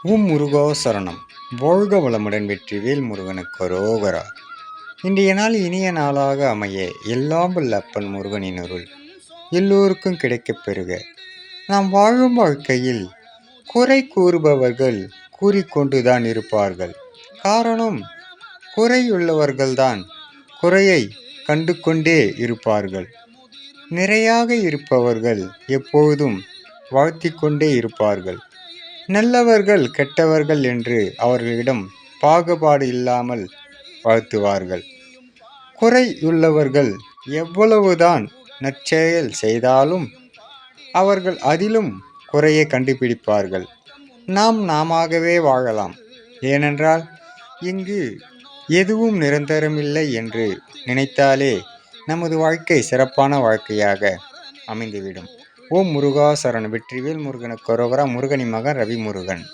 ஓம் முருகா சரணம். வாழ்க வளமுடன். வெற்றிவேல் முருகனுக்கு அரோகரா. இன்றைய நாள் இனிய நாளாக அமைய எல்லாம் வல்ல அப்பன் முருகனின் அருள் எல்லோருக்கும் கிடைக்கப் பெறுக. நாம் வாழும் வாழ்க்கையில் குறை கூறுபவர்கள் கூறிக்கொண்டுதான் இருப்பார்கள். காரணம், குறையுள்ளவர்கள்தான் குறையை கண்டு கொண்டே இருப்பார்கள். நிறையாக இருப்பவர்கள் எப்பொழுதும் வாழ்த்திக் கொண்டே இருப்பார்கள். நல்லவர்கள் கெட்டவர்கள் என்று அவர்களிடம் பாகுபாடு இல்லாமல் வாழ்த்துவார்கள். குறையுள்ளவர்கள் எவ்வளவுதான் நற்செயல் செய்தாலும் அவர்கள் அதிலும் குறையை கண்டுபிடிப்பார்கள். நாமாகவே வாழலாம். ஏனென்றால் இங்கு எதுவும் நிரந்தரமில்லை என்று நினைத்தாலே நமது வாழ்க்கை சிறப்பான வாழ்க்கையாக அமைந்துவிடும். ஓம் முருகா சரணம். வெற்றிவேல் முருகனுக்கு அரோகரா. முருகனின் மகன் ரவி முருகன்.